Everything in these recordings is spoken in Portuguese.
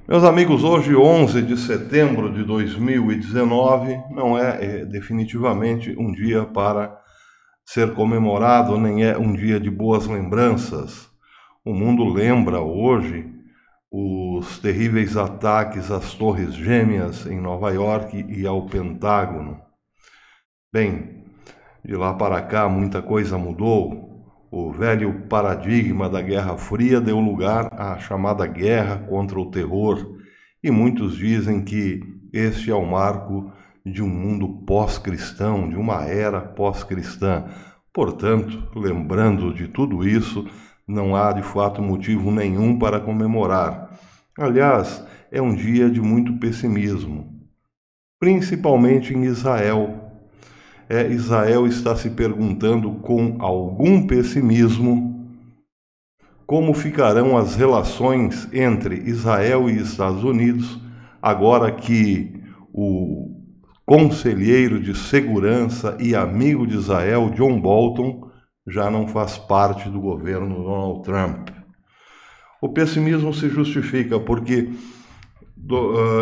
Meus amigos, hoje, 11 de setembro de 2019, não é definitivamente um dia para ser comemorado, nem é um dia de boas lembranças. O mundo lembra hoje os terríveis ataques às Torres Gêmeas em Nova York e ao Pentágono. Bem, de lá para cá muita coisa mudou. O velho paradigma da Guerra Fria deu lugar à chamada guerra contra o terror, e muitos dizem que este é o marco de um mundo pós-cristão, de uma era pós-cristã. Portanto, lembrando de tudo isso, não há de fato motivo nenhum para comemorar. Aliás, é um dia de muito pessimismo, principalmente em Israel. Israel está se perguntando com algum pessimismo como ficarão as relações entre Israel e Estados Unidos agora que o conselheiro de segurança e amigo de Israel, John Bolton, já não faz parte do governo Donald Trump. O pessimismo se justifica porque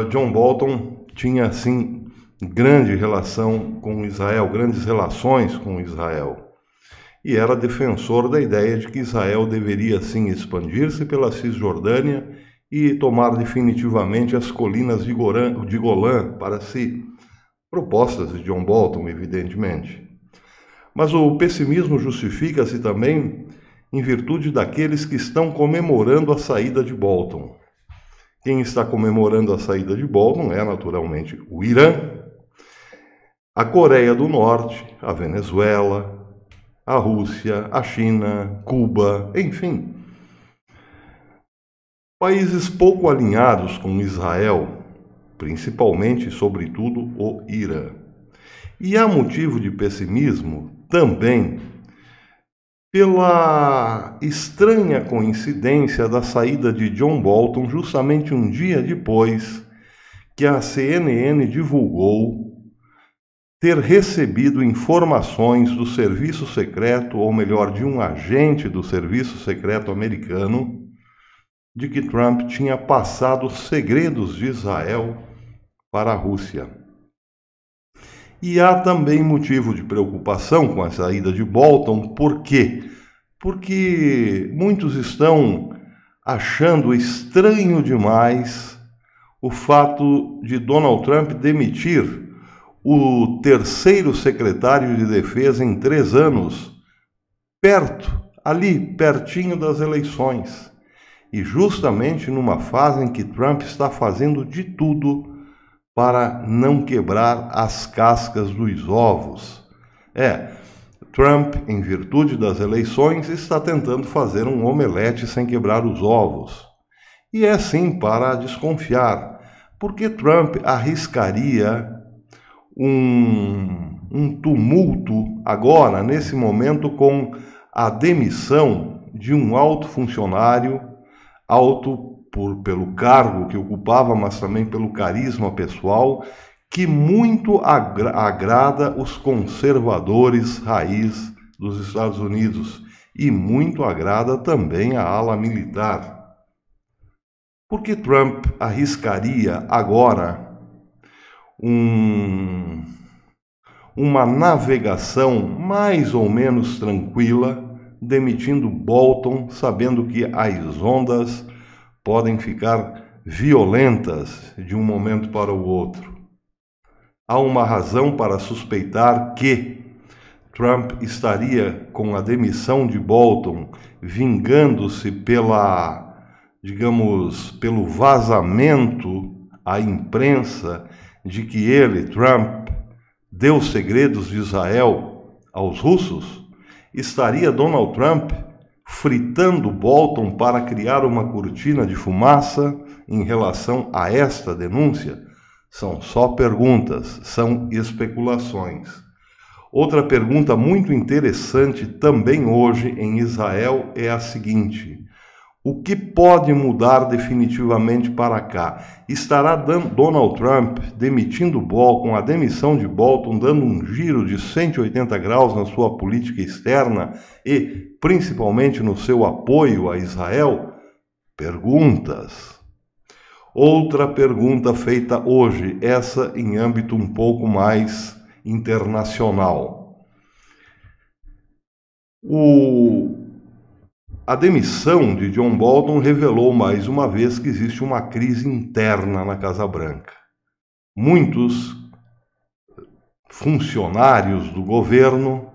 John Bolton tinha, assim, grande relação com Israel, grandes relações com Israel. E era defensor da ideia de que Israel deveria, sim, expandir-se pela Cisjordânia e tomar definitivamente as colinas de Golã para si. Propostas de John Bolton, evidentemente. Mas o pessimismo justifica-se também em virtude daqueles que estão comemorando a saída de Bolton. Quem está comemorando a saída de Bolton é, naturalmente, o Irã, a Coreia do Norte, a Venezuela, a Rússia, a China, Cuba, enfim. Países pouco alinhados com Israel, principalmente, sobretudo, o Irã. E há motivo de pessimismo também pela estranha coincidência da saída de John Bolton justamente um dia depois que a CNN divulgou ter recebido informações do serviço secreto, ou melhor, de um agente do serviço secreto americano, de que Trump tinha passado segredos de Israel para a Rússia. E há também motivo de preocupação com a saída de Bolton. Por quê? Porque muitos estão achando estranho demais o fato de Donald Trump demitir o terceiro secretário de defesa em 3 anos, ali, pertinho das eleições. E justamente numa fase em que Trump está fazendo de tudo para não quebrar as cascas dos ovos. Trump, em virtude das eleições, está tentando fazer um omelete sem quebrar os ovos. E é sim para desconfiar, porque Trump arriscaria um tumulto agora, nesse momento, com a demissão de um alto funcionário, pelo cargo que ocupava, mas também pelo carisma pessoal, que muito agrada os conservadores raiz dos Estados Unidos e muito agrada também a ala militar. Por que Trump arriscaria agora uma navegação mais ou menos tranquila, demitindo Bolton, sabendo que as ondas podem ficar violentas de um momento para o outro? Há uma razão para suspeitar que Trump estaria, com a demissão de Bolton, vingando-se pelo vazamento à imprensa de que ele, Trump, deu segredos de Israel aos russos? Estaria Donald Trump fritando Bolton para criar uma cortina de fumaça em relação a esta denúncia? São só perguntas, são especulações. Outra pergunta muito interessante também hoje em Israel é a seguinte: o que pode mudar definitivamente para cá? Estará Donald Trump demitindo Bolton, com a demissão de Bolton, dando um giro de 180 graus na sua política externa e principalmente no seu apoio a Israel? Perguntas. Outra pergunta feita hoje, essa em âmbito um pouco mais internacional. A demissão de John Bolton revelou mais uma vez que existe uma crise interna na Casa Branca. Muitos funcionários do governo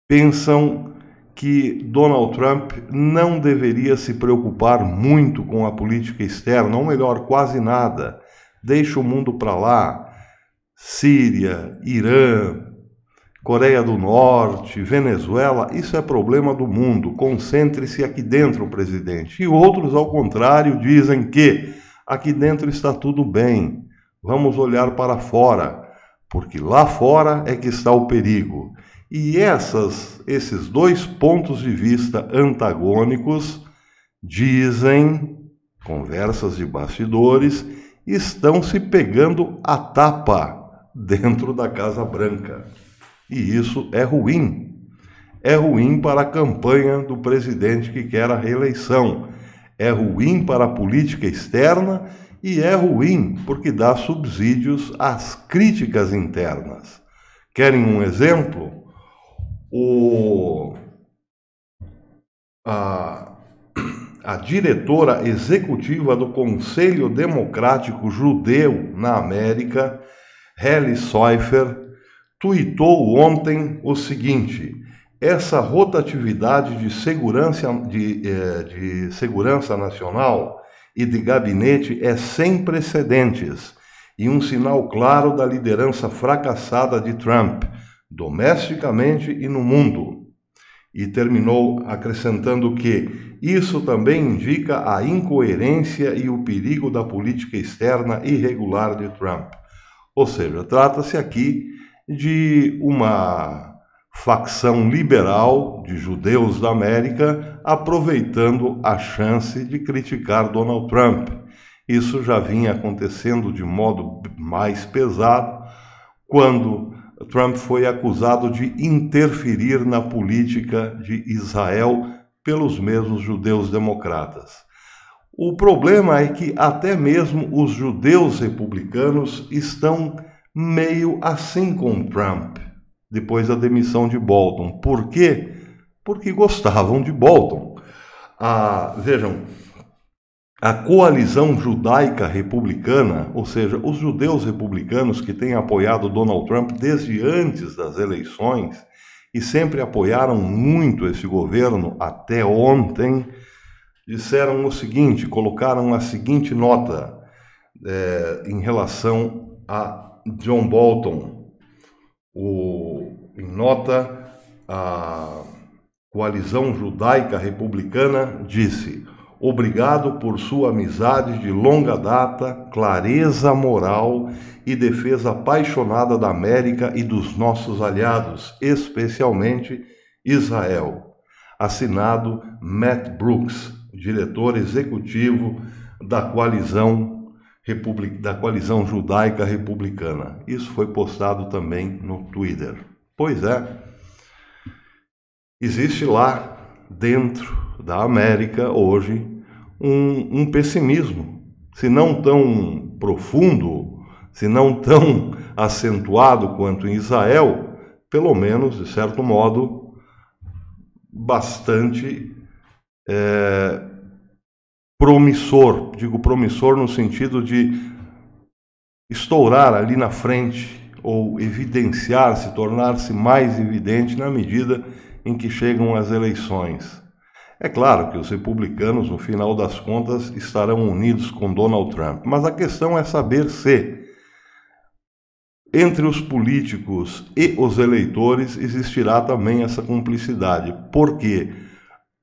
pensam que Donald Trump não deveria se preocupar muito com a política externa, ou melhor, quase nada. Deixa o mundo para lá. Síria, Irã, Coreia do Norte, Venezuela, isso é problema do mundo. Concentre-se aqui dentro, presidente. E outros, ao contrário, dizem que aqui dentro está tudo bem. Vamos olhar para fora, porque lá fora é que está o perigo. E esses dois pontos de vista antagônicos, dizem, conversas de bastidores, estão se pegando a tapa dentro da Casa Branca. E isso é ruim. É ruim para a campanha do presidente que quer a reeleição. É ruim para a política externa e é ruim porque dá subsídios às críticas internas. Querem um exemplo? A diretora executiva do Conselho Democrático Judeu na América, Heli Soifer, tuitou ontem o seguinte: essa rotatividade de segurança nacional e de gabinete é sem precedentes e um sinal claro da liderança fracassada de Trump, domesticamente e no mundo. E terminou acrescentando que isso também indica a incoerência e o perigo da política externa irregular de Trump. Ou seja, trata-se aqui de uma facção liberal de judeus da América aproveitando a chance de criticar Donald Trump. Isso já vinha acontecendo de modo mais pesado quando Trump foi acusado de interferir na política de Israel pelos mesmos judeus democratas. O problema é que até mesmo os judeus republicanos estão meio assim com Trump, depois da demissão de Bolton. Por quê? Porque gostavam de Bolton. Vejam, a coalizão judaica republicana, ou seja, os judeus republicanos que têm apoiado Donald Trump desde antes das eleições e sempre apoiaram muito esse governo até ontem, disseram o seguinte, colocaram a seguinte nota em relação a John Bolton. Em nota, a coalizão judaica republicana disse: obrigado por sua amizade de longa data, clareza moral e defesa apaixonada da América e dos nossos aliados, especialmente Israel. Assinado Matt Brooks, diretor executivo da coalizão judaica republicana. Isso foi postado também no Twitter. Pois é, existe lá dentro da América hoje um pessimismo, se não tão profundo, se não tão acentuado quanto em Israel, pelo menos, de certo modo, bastante promissor. Digo promissor no sentido de estourar ali na frente ou evidenciar-se, tornar-se mais evidente na medida em que chegam as eleições. É claro que os republicanos, no final das contas, estarão unidos com Donald Trump, mas a questão é saber se, entre os políticos e os eleitores, existirá também essa cumplicidade, porque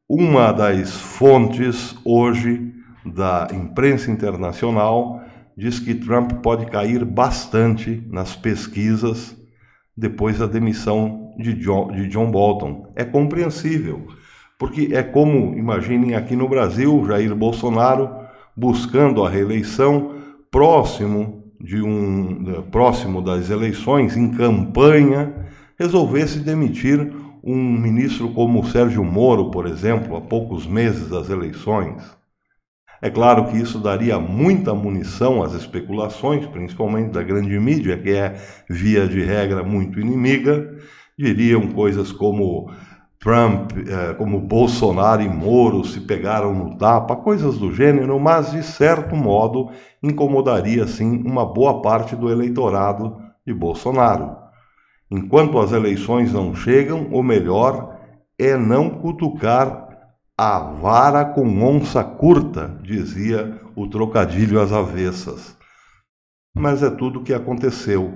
uma das fontes hoje da imprensa internacional diz que Trump pode cair bastante nas pesquisas depois da demissão de John Bolton. É compreensível, porque é como, imaginem aqui no Brasil, Jair Bolsonaro buscando a reeleição próximo das eleições, em campanha, resolvesse demitir um ministro como Sérgio Moro, por exemplo, há poucos meses das eleições. É claro que isso daria muita munição às especulações, principalmente da grande mídia, que é, via de regra, muito inimiga. Diriam coisas como Trump, como Bolsonaro e Moro se pegaram no tapa, coisas do gênero, mas de certo modo incomodaria sim uma boa parte do eleitorado de Bolsonaro. Enquanto as eleições não chegam, o melhor é não cutucar a vara com onça curta, dizia o trocadilho às avessas. Mas é tudo o que aconteceu.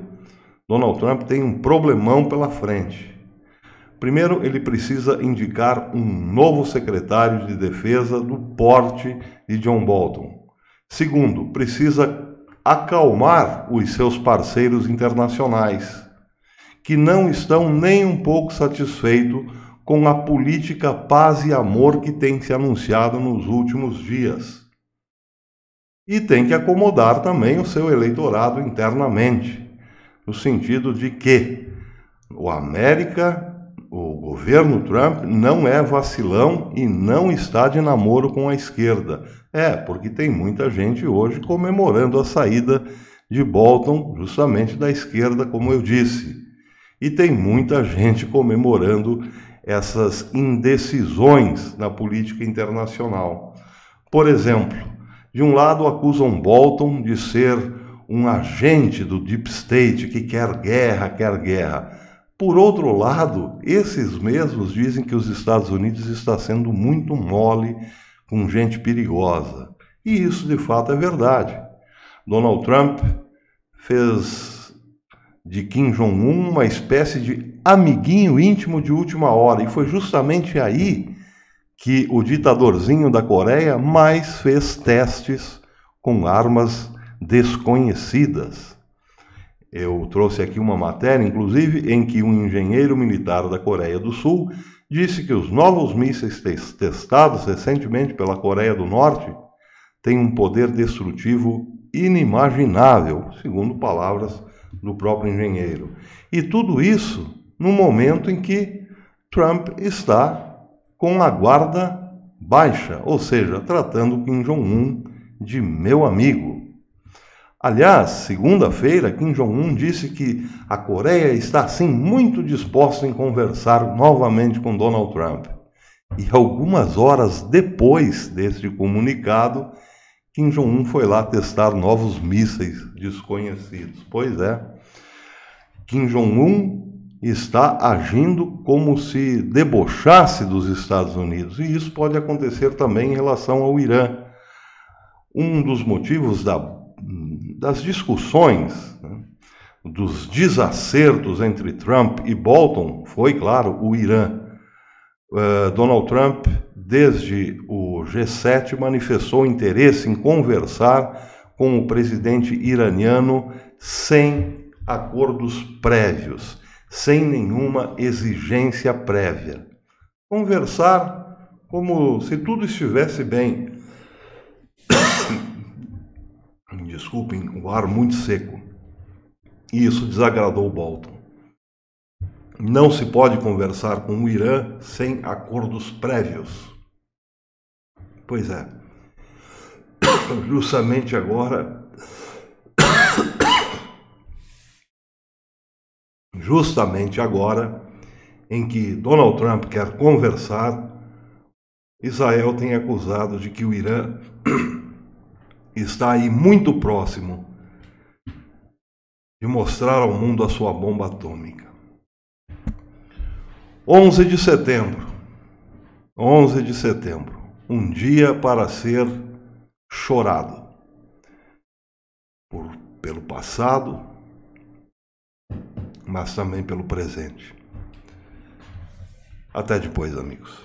Donald Trump tem um problemão pela frente. Primeiro, ele precisa indicar um novo secretário de defesa do porte de John Bolton. Segundo, precisa acalmar os seus parceiros internacionais, que não estão nem um pouco satisfeitos com a política paz e amor que tem se anunciado nos últimos dias. E tem que acomodar também o seu eleitorado internamente, no sentido de que o governo Trump não é vacilão e não está de namoro com a esquerda. Porque tem muita gente hoje comemorando a saída de Bolton, justamente da esquerda, como eu disse. E tem muita gente comemorando essas indecisões na política internacional. Por exemplo, de um lado acusam Bolton de ser um agente do Deep State que quer guerra. Por outro lado, esses mesmos dizem que os Estados Unidos está sendo muito mole com gente perigosa. E isso de fato é verdade. Donald Trump fez de Kim Jong-un uma espécie de amiguinho íntimo de última hora. E foi justamente aí que o ditadorzinho da Coreia mais fez testes com armas desconhecidas. Eu trouxe aqui uma matéria, inclusive, em que um engenheiro militar da Coreia do Sul disse que os novos mísseis testados recentemente pela Coreia do Norte têm um poder destrutivo inimaginável, segundo palavras do próprio engenheiro. E tudo isso no momento em que Trump está com a guarda baixa, ou seja, tratando Kim Jong-un de meu amigo. Aliás, segunda-feira, Kim Jong-un disse que a Coreia está, sim, muito disposta em conversar novamente com Donald Trump. E algumas horas depois deste comunicado, Kim Jong-un foi lá testar novos mísseis desconhecidos. Pois é, Kim Jong-un está agindo como se debochasse dos Estados Unidos. E isso pode acontecer também em relação ao Irã. Um dos motivos das discussões, dos desacertos entre Trump e Bolton foi, claro, o Irã. Donald Trump, desde o G7, manifestou interesse em conversar com o presidente iraniano sem acordos prévios, sem nenhuma exigência prévia. Conversar como se tudo estivesse bem. Desculpem, o ar muito seco. E isso desagradou Bolton. Não se pode conversar com o Irã sem acordos prévios. Pois é. Justamente agora em que Donald Trump quer conversar, Israel tem acusado de que o Irã está aí muito próximo de mostrar ao mundo a sua bomba atômica. 11 de setembro, um dia para ser chorado pelo passado, mas também pelo presente. Até depois, amigos.